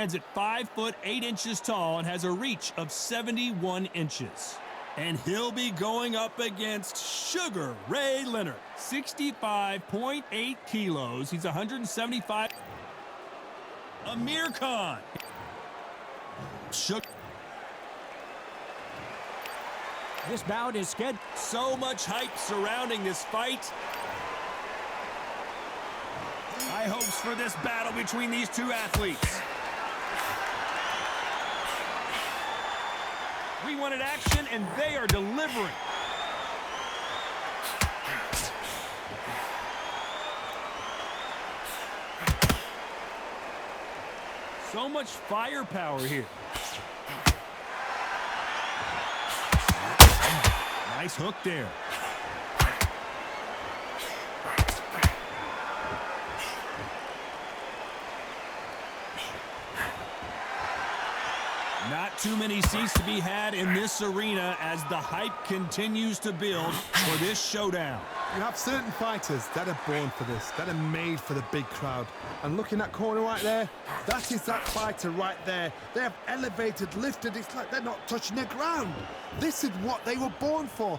stands at 5'8" tall and has a reach of 71 inches. And he'll be going up against Sugar Ray Leonard, 65.8 kilos. He's 175. Amir Khan. This bout is scheduled. So much hype surrounding this fight. High hopes for this battle between these two athletes. We wanted action, and they are delivering. So much firepower here. Nice hook there. Not too many seats to be had in this arena as the hype continues to build for this showdown. You have certain fighters that are born for this, that are made for the big crowd. And looking at that corner right there, that is that fighter right there. They have elevated, lifted, it's like they're not touching the ground. This is what they were born for.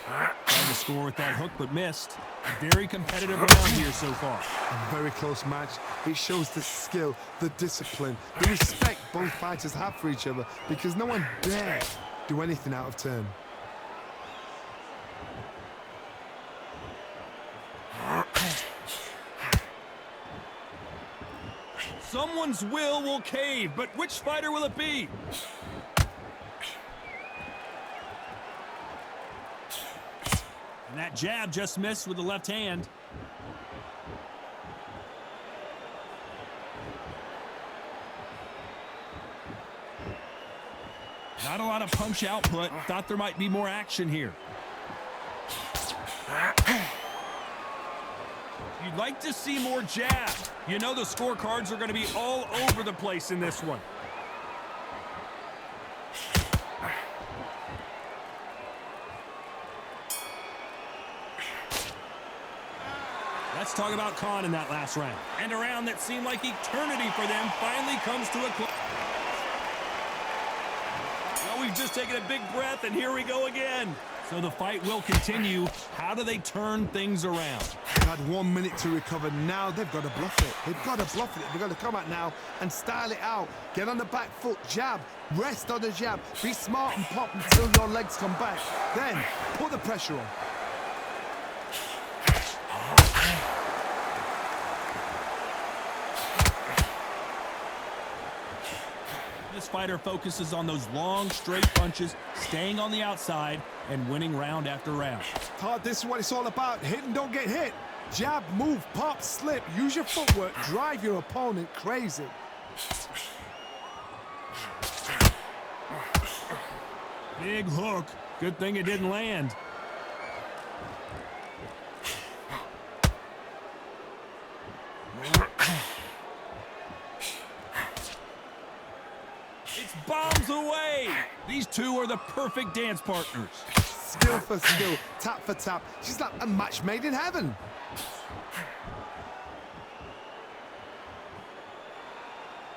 Tried to score with that hook, but missed. Very competitive round here so far. A very close match. It shows the skill, the discipline, the respect both fighters have for each other, because no one dare do anything out of turn. Someone's will cave, but which fighter will it be? And that jab just missed with the left hand. Not a lot of punch output. Thought there might be more action here. You'd like to see more jab. You know the scorecards are going to be all over the place in this one. Let's talk about Khan in that last round. And a round that seemed like eternity for them finally comes to a close. Well, we've just taken a big breath, and here we go again. So the fight will continue. How do they turn things around? They had 1 minute to recover. Now they've got to bluff it. They've got to bluff it. They've got to come out now and style it out. Get on the back foot, jab, rest on the jab. Be smart and pop until your legs come back. Then put the pressure on. This fighter focuses on those long, straight punches, staying on the outside, and winning round after round. Todd, this is what it's all about. Hit and don't get hit. Jab, move, pop, slip. Use your footwork. Drive your opponent crazy. Big hook. Good thing it didn't land. Bombs away. These two are the perfect dance partners. Skill for skill, tap for tap. She's like a match made in heaven.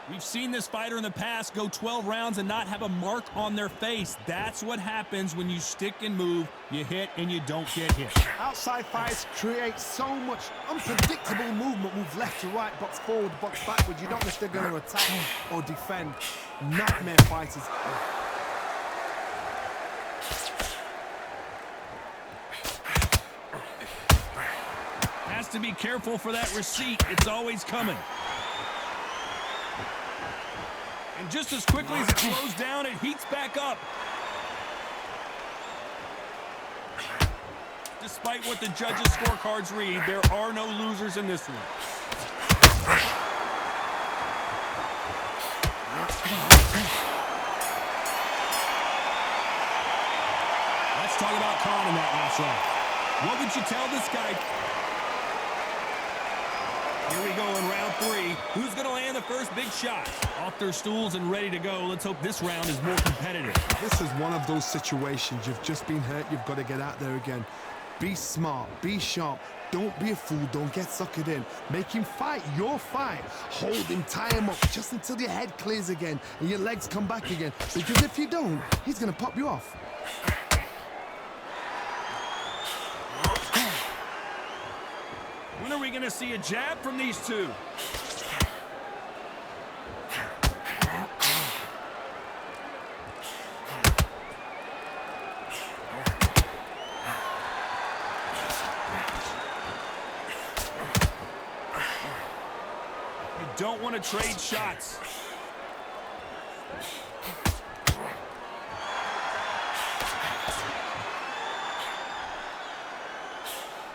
We've seen this fighter in the past go 12 rounds and not have a mark on their face. That's what happens when you stick and move. You hit and you don't get hit. Outside fights create so much unpredictable movement. Move left to right, box forward, box backward. You don't know if they're going to attack or defend. Nightmare fighters. Has to be careful for that receipt. It's always coming. And just as quickly as it slows down, it heats back up. Despite what the judges' scorecards read, there are no losers in this one. Let's talk about Khan in that last round. What would you tell this guy? Here we go in round 3. Who's going to land the first big shot? Off their stools and ready to go. Let's hope this round is more competitive. This is one of those situations. You've just been hurt. You've got to get out there again. Be smart, be sharp. Don't be a fool, don't get suckered in. Make him fight your fight. Hold him, tie him up just until your head clears again and your legs come back again. Because if you don't, he's going to pop you off. When are we going to see a jab from these two? Don't want to trade shots.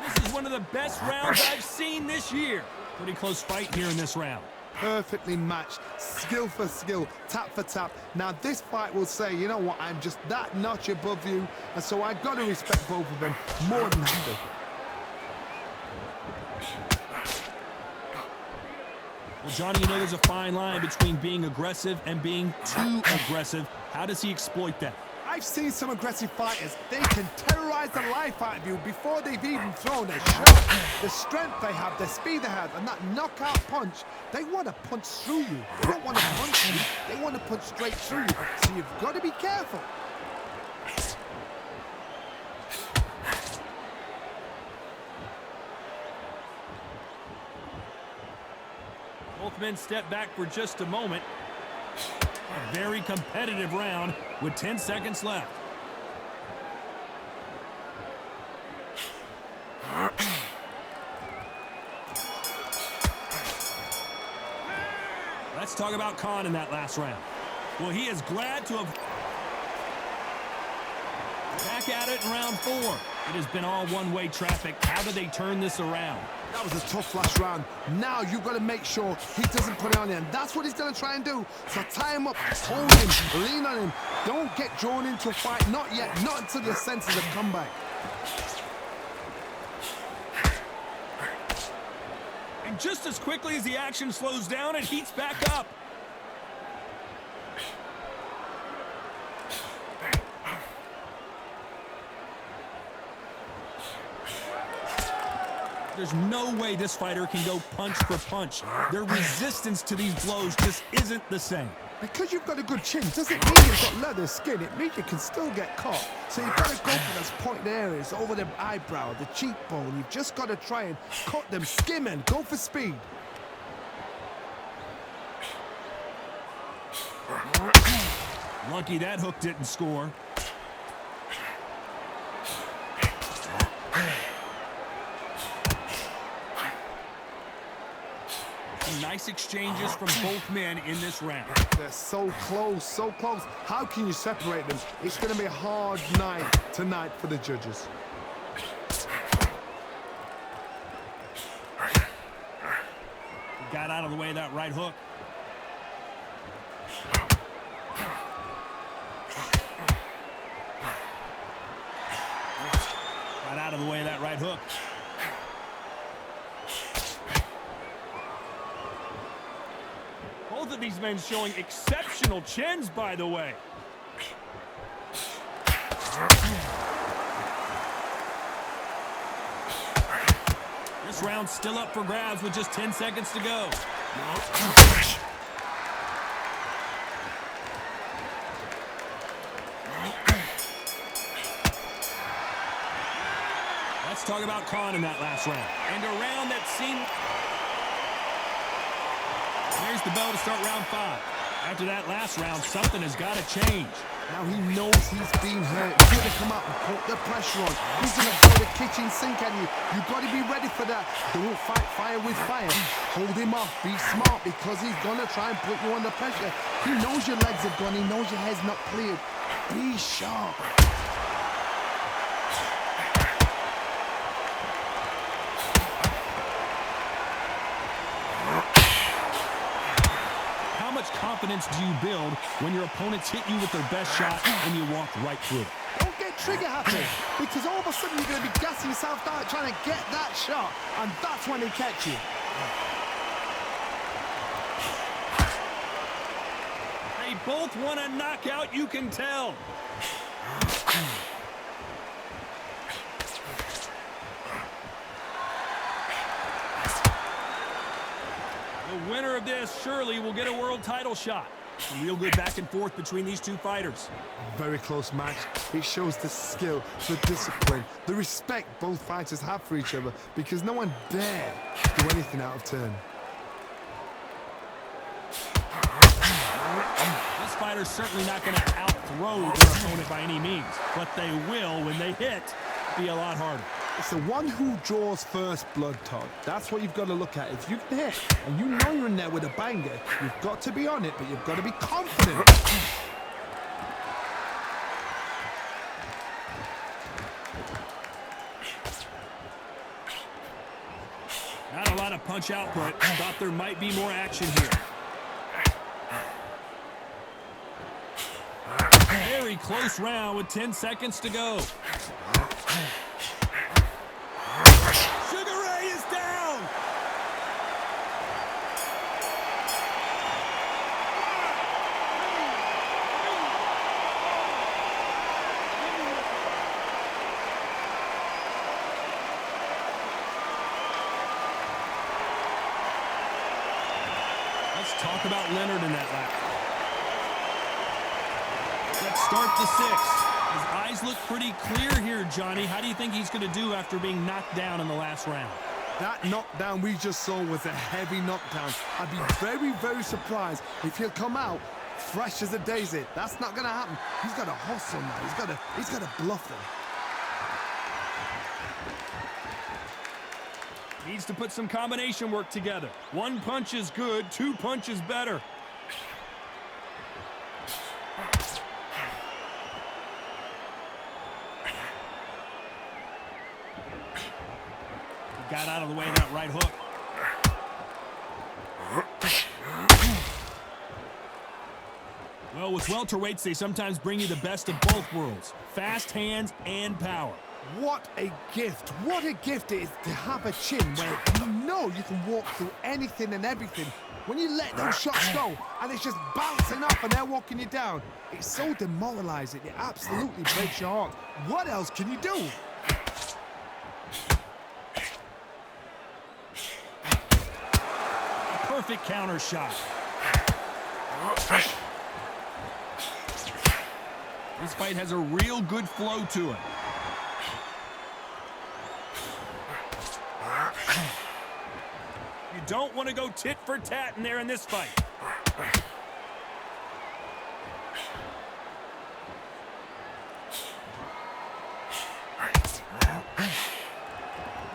This is one of the best rounds I've seen this year. Pretty close fight here in this round. Perfectly matched, skill for skill, tap for tap. Now this fight will say, you know what, I'm just that notch above you, and so I've got to respect both of them more than happy. Well, Johnny, you know there's a fine line between being aggressive and being too aggressive. How does he exploit that? I've seen some aggressive fighters. They can terrorize the life out of you before they've even thrown a shot. The strength they have, the speed they have, and that knockout punch, they want to punch through you. They don't want to punch you, they want to punch straight through you. So you've got to be careful. Both men step back for just a moment. A very competitive round with 10 seconds left. Let's talk about Khan in that last round. Well, he is glad to have... Back at it in round 4. It has been all one-way traffic. How do they turn this around? That was a tough last round. Now you've got to make sure he doesn't put it on you, and that's what he's going to try and do. So tie him up, hold him, lean on him. Don't get drawn into a fight. Not yet. Not until your senses have come back. And just as quickly as the action slows down, it heats back up. There's no way this fighter can go punch for punch. Their resistance to these blows just isn't the same. Because you've got a good chin doesn't mean you've got leather skin. It means you can still get caught. So you've got to go for those pointed areas, over the eyebrow, the cheekbone. You've just got to try and cut them, skim and go for speed. Lucky that hook didn't score. Nice exchanges from both men in this round. They're so close, so close. How can you separate them? It's going to be a hard night tonight for the judges. Got out of the way of that right hook. Got out of the way of that right hook. Both of these men showing exceptional chins, by the way. This round's still up for grabs with just 10 seconds to go. Let's talk about Khan in that last round. And a round that seemed... There's the bell to start round 5. After that last round, something has got to change. Now he knows he's been hurt. He's going to come out and put the pressure on. He's going to throw the kitchen sink at you. You've got to be ready for that. Don't fight fire with fire. Hold him off. Be smart because he's going to try and put you under pressure. He knows your legs are gone. He knows your head's not cleared. Be sharp. Confidence do you build when your opponents hit you with their best shot and you walk right through it? Don't get trigger happy, because all of a sudden you're going to be gassing yourself out trying to get that shot, and that's when they catch you. They both want a knockout, you can tell. The winner of this surely will get a world title shot. A real good back and forth between these two fighters. Very close match. It shows the skill, the discipline, the respect both fighters have for each other, because no one dare do anything out of turn. This fighter's certainly not going to outthrow their opponent by any means, but they will, when they hit, be a lot harder. It's the one who draws first blood, Todd. That's what you've got to look at. If you can hit and you know you're in there with a banger, you've got to be on it, but you've got to be confident. Not a lot of punch output. Thought there might be more action here. Very close round with 10 seconds to go. Sugar Ray is down. Let's talk about Leonard in that lap. Let's start the sixth. His eyes look pretty clear here, Johnny. How do you think he's going to do after being knocked down in the last round? That knockdown we just saw was a heavy knockdown. I'd be very, very surprised if he'll come out fresh as a daisy. That's not going to happen. He's got to hustle now. He's got to bluff them. Needs to put some combination work together. One punch is good, two punches better. He got out of the way of that right hook. Well, with welterweights, they sometimes bring you the best of both worlds. Fast hands and power. What a gift it is to have a chin where you know you can walk through anything and everything. When you let those shots go and it's just bouncing up and they're walking you down, it's so demoralizing. It absolutely breaks your heart. What else can you do? Perfect counter shot. This fight has a real good flow to it. You don't want to go tit for tat in there in this fight.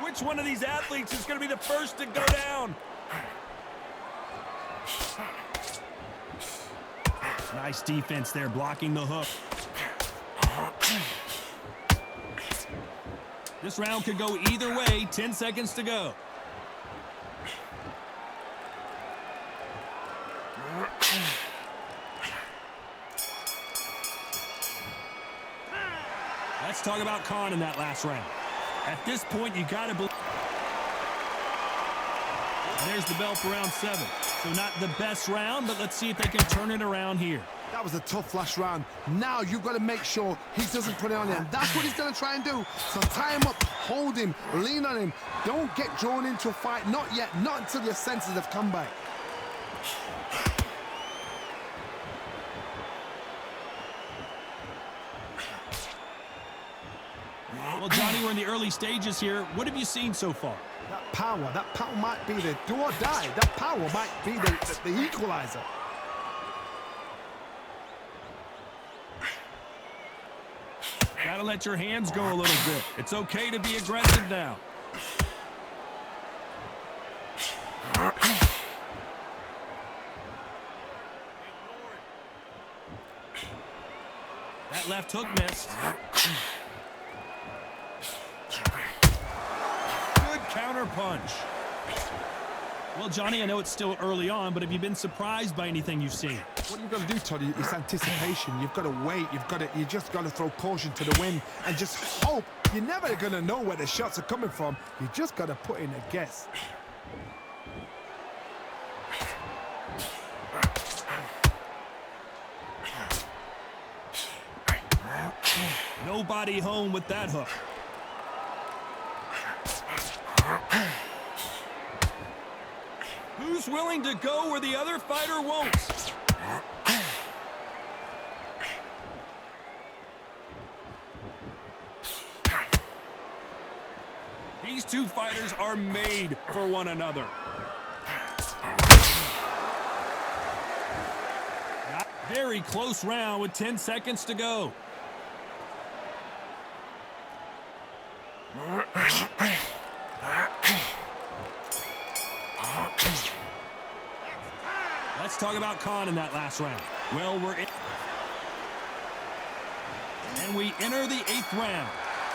Which one of these athletes is going to be the first to go down? Nice defense there, blocking the hook. This round could go either way. 10 seconds to go. Let's talk about Khan in that last round. At this point, you got to believe. And there's the bell for round 7. So not the best round, but let's see if they can turn it around here. That was a tough last round. Now you've got to make sure he doesn't put it on him. That's what he's going to try and do. So tie him up, hold him, lean on him. Don't get drawn into a fight. Not yet. Not until your senses have come back. Well, Johnny, we're in the early stages here. What have you seen so far? That power might be the do or die. That power might be the equalizer. Gotta let your hands go a little bit. It's okay to be aggressive now. That left hook missed. Good counter punch. Well, Johnny, I know it's still early on, but have you been surprised by anything you've seen? What you've got to do, Toddy, is anticipation. You've got to wait. You just got to throw caution to the wind and just hope. You're never going to know where the shots are coming from. You just got to put in a guess. Nobody home with that hook. Who's willing to go where the other fighter won't? These two fighters are made for one another. Very close round with 10 seconds to go. Let's talk about Khan in that last round. Well, we're in. And we enter the 8th round.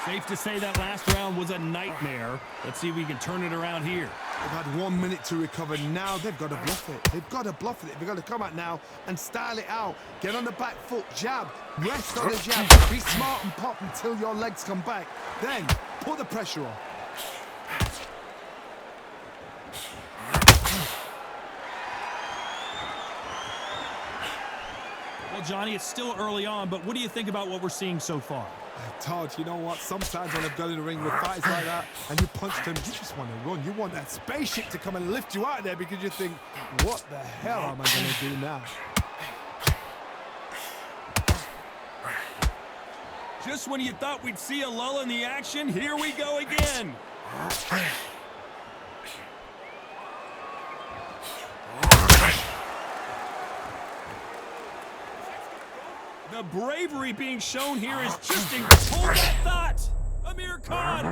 Safe to say that last round was a nightmare. Let's see if we can turn it around here. They've had 1 minute to recover. Now they've got to bluff it. They've got to bluff it. They've got to come out now and style it out. Get on the back foot, jab, rest on the jab. Be smart and pop until your legs come back. Then put the pressure on. Well, Johnny, it's still early on, but what do you think about what we're seeing so far? Todd, you know what? Sometimes when I've gone in the ring with fighters like that and you punch them, you just want to run. You want that spaceship to come and lift you out of there because you think, what the hell am I going to do now? Just when you thought we'd see a lull in the action, here we go again. The bravery being shown here is just incredible. Hold that thought! Amir Khan!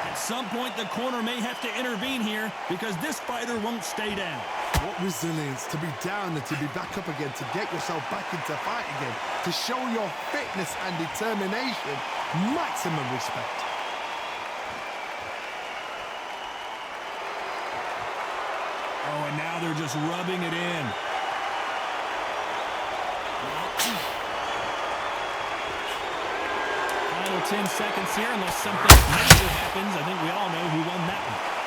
At some point, the corner may have to intervene here because this fighter won't stay down. What resilience to be down and to be back up again, to get yourself back into fight again, to show your fitness and determination. Maximum respect. Oh, and now they're just rubbing it in. Final 10 seconds here, unless something major happens. I think we all know who won that one.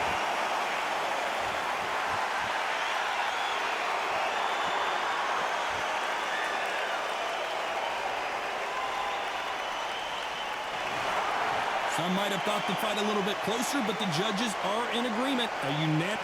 Some might have thought the fight a little bit closer, but the judges are in agreement. A unanimous.